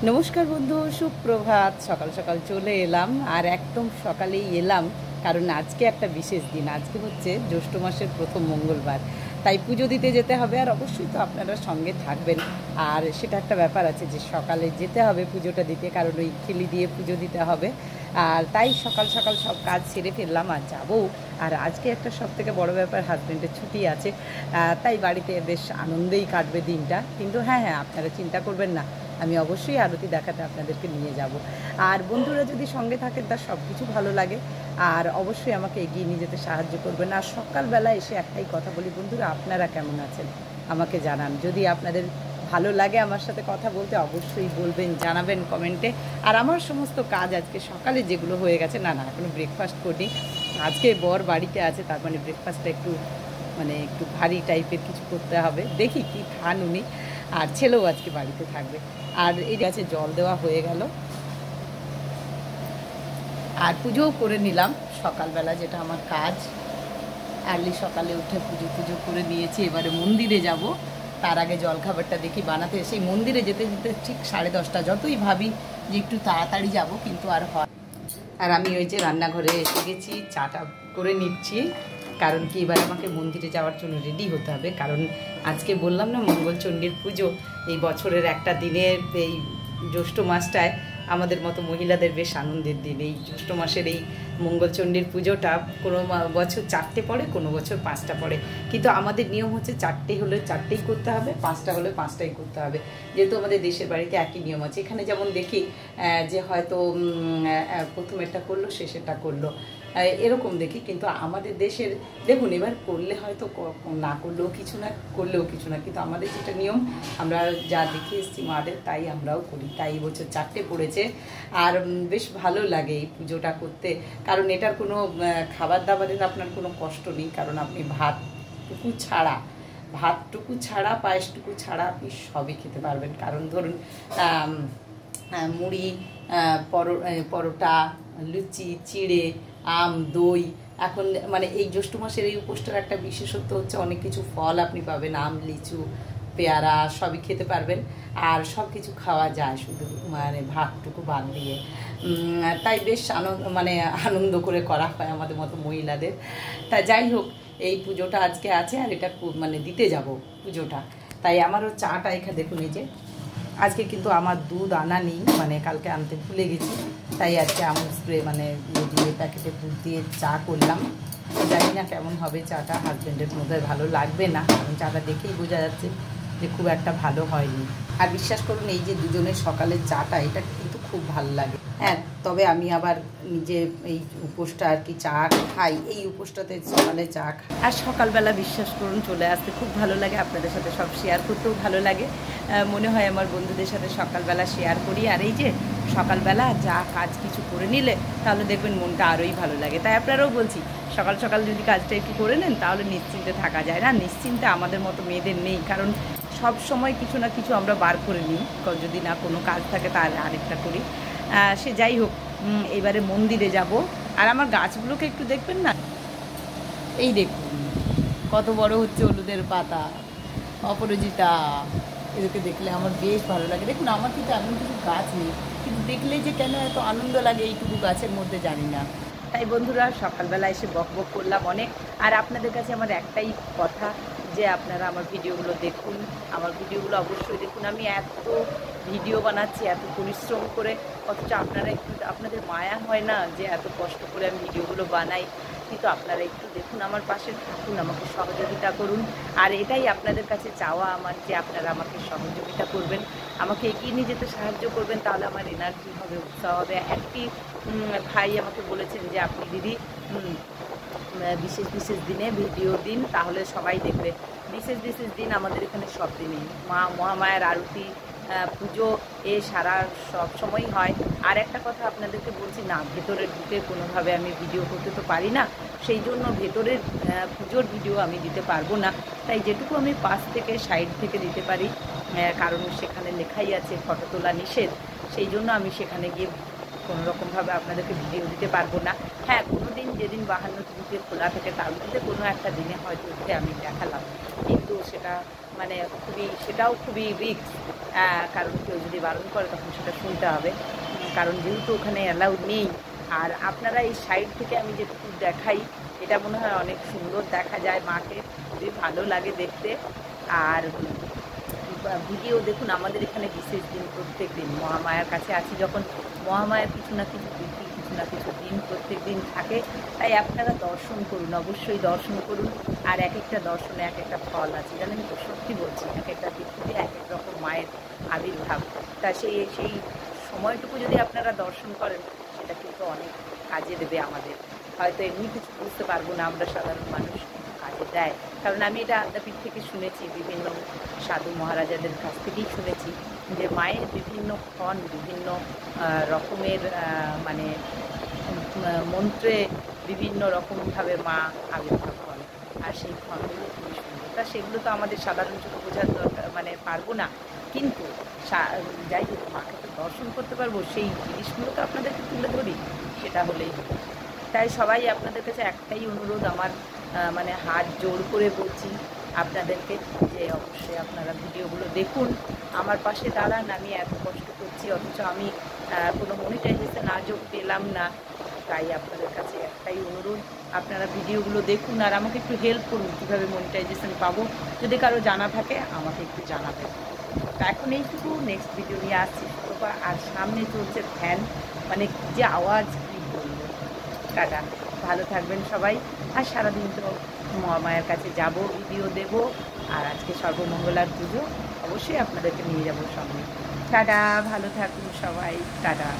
নমস্কার বন্ধু, সুপ্রভাত। সকাল সকাল চলে এলাম, আর একদম সকালেই এলাম কারণ আজকে একটা বিশেষ দিন। আজকে হচ্ছে জ্যৈষ্ঠ মাসের প্রথম মঙ্গলবার, তাই পুজো দিতে যেতে হবে। আর অবশ্যই তো আপনারা সঙ্গে থাকবেন। আর সেটা একটা ব্যাপার আছে যে সকালে যেতে হবে পুজোটা দিতে, কারণ ওই খিলি দিয়ে পুজো দিতে হবে। আর তাই সকাল সকাল সব কাজ সেরে ফেললাম আর যাবো। আর আজকে একটা সবথেকে বড় ব্যাপার, হাজব্যান্ডের ছুটি আছে, তাই বাড়িতে বেশ আনন্দেই কাটবে দিনটা। কিন্তু হ্যাঁ হ্যাঁ, আপনারা চিন্তা করবেন না, আমি অবশ্যই আরতি দেখাতে আপনাদেরকে নিয়ে যাব। আর বন্ধুরা যদি সঙ্গে থাকেন তার সব কিছু ভালো লাগে। আর অবশ্যই আমাকে এগিয়ে নিয়ে যেতে সাহায্য করবেন। আর সকালবেলা এসে একটাই কথা বলি, বন্ধুরা আপনারা কেমন আছেন আমাকে জানান। যদি আপনাদের ভালো লাগে আমার সাথে কথা বলতে, অবশ্যই বলবেন, জানাবেন কমেন্টে। আর আমার সমস্ত কাজ আজকে সকালে যেগুলো হয়ে গেছে, না এখনও ব্রেকফাস্ট করিনি। আজকে বর বাড়িতে আছে, তার মানে ব্রেকফাস্টটা একটু ভারী টাইপের কিছু করতে হবে। দেখি কি খান উনি। আর ছেলেও আজকে বাড়িতে থাকবে। আর এই গাছে জল দেওয়া হয়ে গেল, আর পুজোও করে নিলাম সকালবেলা, যেটা আমার কাজ। আর্লি সকালে উঠে পুজো করে নিয়েছি। এবারে মন্দিরে যাব। তার আগে জলখাবারটা দেখি বানাতে। সেই মন্দিরে যেতে যেতে ঠিক 10:30, যতই ভাবি যে একটু তাড়াতাড়ি যাব, কিন্তু আর হয়। আর আমি ওই যে রান্নাঘরে এসে গেছি, চাটা করে নিচ্ছি। কারণ কি, এবার আমাকে মন্দিরে যাওয়ার জন্য রেডি হতে হবে। কারণ আজকে বললাম না, মঙ্গলচণ্ডীর পুজো। এই বছরের একটা দিনের এই জ্যৈষ্ঠ মাসটায় আমাদের মতো মহিলাদের বেশ আনন্দের দিন। এই জ্যৈষ্ঠ মাসের এই মঙ্গলচণ্ডীর পুজোটা কোনো বছর 4টে পড়ে, কোনো বছর 5টা পড়ে। কিন্তু আমাদের নিয়ম হচ্ছে 4টে হলে 4টেই করতে হবে, 5টা হলে 5টাই করতে হবে। যেহেতু আমাদের দেশের বাড়িতে একই নিয়ম আছে। এখানে যেমন দেখি যে হয়তো প্রথমেরটা করলো, শেষেরটা করলো, এরকম দেখি। কিন্তু আমাদের দেশের দেখুন, এবার করলে হয়তো, না করলেও কিছু না, করলেও কিছু না, কিন্তু আমাদের যেটা নিয়ম, আমরা যা দেখে এসেছি মাদের, তাই আমরাও করি। তাই এবছর 4টে পড়েছে। আর বেশ ভালো লাগে এই পুজোটা করতে। কারণ এটার কোনো খাবার দাবারের আপনার কোনো কষ্ট নেই। কারণ আপনি ভাতটুকু ছাড়া পায়েসটুকু ছাড়া আপনি সবই খেতে পারবেন। কারণ ধরুন মুড়ি, পরোটা, লুচি, চিড়ে, আম, দই। এখন মানে এই জ্যৈষ্ঠ মাসের এই উপোসটার একটা বিশেষত্ব হচ্ছে অনেক কিছু ফল আপনি পাবেন, আম, লিচু, পেয়ারা, সবই খেতে পারবেন। আর সব কিছু খাওয়া যায়, শুধু মানে ভাতটুকু বাদ দিয়ে। তাই বেশ আনন্দ করে করা হয় আমাদের মতো মহিলাদের। তা যাই হোক, এই পুজোটা আজকে আছে, আর এটা দিতে যাব পুজোটা। তাই আমারও চাটা এখানে দেখুন, এই যে আজকে কিন্তু আমার দুধ আনা নেই, কালকে আনতে ভুলে গেছি। তাই আজকে আমুল স্প্রে দিয়ে প্যাকেটের দুধ দিয়ে চা করলাম। জানি না কেমন হবে চাটা, হাজব্যান্ডের মধ্যে ভালো লাগবে না, কারণ চাটা দেখেই বোঝা যাচ্ছে যে খুব একটা ভালো হয়নি। আর বিশ্বাস করুন, এই যে দুজনের সকালের চাটা, এটা কিন্তু খুব ভালো লাগে। হ্যাঁ, তবে আমি আবার নিজে এই উপোসটা আর কি চা খাই, এই উপোসটাতে সকালে চা খাই। আর সকালবেলা বিশ্বাস করুন চলে আসতে খুব ভালো লাগে, আপনাদের সাথে সব শেয়ার করতেও ভালো লাগে। মনে হয় আমার বন্ধুদের সাথে সকালবেলা শেয়ার করি। আর এই যে সকালবেলা যা কাজ কিছু করে নিলে, তাহলে দেখবেন মনটা আরোই ভালো লাগে। তাই আপনারাও বলছি, সকাল সকাল যদি কাজটা একটু করে নেন, তাহলে নিশ্চিন্তে থাকা যায়। না, নিশ্চিন্তে আমাদের মতো মেয়েদের নেই। কারণ সব সময় কিছু না কিছু আমরা বার করে নিই, যদি না কোনো কাজ থাকে তাহলে আরেকটা করি। সে যাই হোক, এবারে মন্দিরে যাব। আর আমার গাছগুলোকে একটু দেখবেন না, এই দেখুন কত বড় হচ্ছে হলুদের পাতা, অপরাজিতা। এদেরকে দেখলে আমার বেশ ভালো লাগে। দেখুন, আমার কিন্তু এমন কিছু গাছ নেই, কিন্তু দেখলে যে কেন এত আনন্দ লাগে এইটুকু গাছের মধ্যে, জানি না। তাই বন্ধুরা, সকালবেলা এসে বক করলাম অনেক। আর আপনাদের কাছে আমার একটাই কথা, যে আপনারা আমার ভিডিওগুলো দেখুন, আমার ভিডিওগুলো অবশ্যই দেখুন। আমি এত ভিডিও বানাচ্ছি এত পরিশ্রম করে, অথচ আপনাদের মায়া হয় না যে এত কষ্ট করে আমি ভিডিওগুলো বানাই। কিন্তু আপনারা একটু দেখুন, আমার পাশে থাকুন, আমাকে সহযোগিতা করুন। আর এটাই আপনাদের কাছে চাওয়া আমার, যে আপনারা আমাকে সহযোগিতা করবেন, আমাকে এগিয়ে নিয়ে যেতে সাহায্য করবেন। তাহলে আমার এনার্জি হবে, উৎসাহ হবে। একটি ভাই আমাকে বলেছেন যে আপনি দিদি বিশেষ বিশেষ দিনে ভিডিও দিন, তাহলে সবাই দেখবে। বিশেষ বিশেষ দিন আমাদের এখানে সব দিনই মহামায়ার আরতি, পুজো, সারা সব সময়ই হয়। আর একটা কথা আপনাদেরকে বলছি, না ভেতরে ঢুকে কোনোভাবে আমি ভিডিও করতে তো পারি না, সেই জন্য ভেতরের পুজোর ভিডিও আমি দিতে পারবো না। তাই যেটুকু আমি পাশ থেকে, সাইড থেকে দিতে পারি, কারণ সেখানে লেখাই আছে ফটো তোলা নিষেধ, সেই জন্য আমি সেখানে গিয়ে কোনোরকমভাবে আপনাদেরকে ভিডিও দিতে পারবো না। হ্যাঁ, কোনো দিন যেদিন 52 খোলা থাকে, তার মধ্যে কোনো একটা দিনে হয়তো উঠে আমি দেখালাম, কিন্তু সেটাও খুবই রিস্ক। কারণ কেউ যদি বারণ করে তখন সেটা শুনতে হবে, কারণ যেহেতু ওখানে অ্যালাউড নেই। আর আপনারা এই সাইড থেকে আমি যেটুকু দেখাই, এটা মনে হয় অনেক সুন্দর দেখা যায় মাকে, খুবই ভালো লাগে দেখতে। আর ভিডিও দেখুন, আমাদের এখানে বিশেষ দিন প্রত্যেক দিন মহামায়ার কাছে আছি যখন, মহামায়ার কিছু না কিছু তিথি, কিছু না কিছু দিন প্রত্যেক দিন থাকে। তাই আপনারা দর্শন করুন, অবশ্যই দর্শন করুন। আর এক একটা দর্শনে এক একটা ফল আছে, জানেন তো, সত্যি বলছি, এক একটা তিথিতে এক এক রকম মায়ের আবির্ভাব। তা সেই সময়টুকু যদি আপনারা দর্শন করেন, সেটা কিন্তু অনেক কাজে দেবে আমাদের। হয়তো এমনি কিছু বুঝতে পারবো না আমরা সাধারণ মানুষ, কাজে দেয়। কারণ আমি এটা আদ্যাপীঠ থেকে শুনেছি, বিভিন্ন সাধু মহারাজাদের কাছ থেকেই শুনেছি যে মায়ের বিভিন্ন ক্ষণ, বিভিন্ন রকমের মানে মন্ত্রে বিভিন্ন রকমভাবে মা আবির্ভাব করে। আর সেই ক্ষণগুলো খুবই সুন্দর। তা সেগুলো তো আমাদের সাধারণ চোখে বোঝার দরকার, মানে পারবো না, কিন্তু যাই হোক মাকে তো দর্শন করতে পারবো, সেই জিনিসগুলো তো আপনাদেরকে তুলে ধরি, সেটা হলেই হবে। তাই সবাই আপনাদের কাছে একটাই অনুরোধ আমার, মানে হাত জোর করে বলছি আপনাদেরকে যে অবশ্যই আপনারা ভিডিওগুলো দেখুন, আমার পাশে দাঁড়ান। আমি এত কষ্ট করছি, অথচ আমি কোনো মনিটাইজেশন আজও পেলাম না। তাই আপনাদের কাছে একটাই অনুরোধ, আপনারা ভিডিওগুলো দেখুন আর আমাকে একটু হেল্প করুন কীভাবে মনিটাইজেশন পাবো। যদি কারো জানা থাকে আমাকে একটু জানাবেন। তা এখন এইটুকু, নেক্সট ভিডিও নিয়ে আসছি। আর সামনে চলছে ফ্যান, মানে যে আওয়াজ কী বলবো। টাটা, ভালো থাকবেন সবাই। আর সারাদিন তো মহামায়ার কাছে যাব, ভিডিও দেব। আর আজকে সর্বমঙ্গলার পুজো, অবশ্যই আপনাদেরকে নিয়ে যাব সঙ্গে। টাটা, ভালো থাকুন সবাই, টাটা।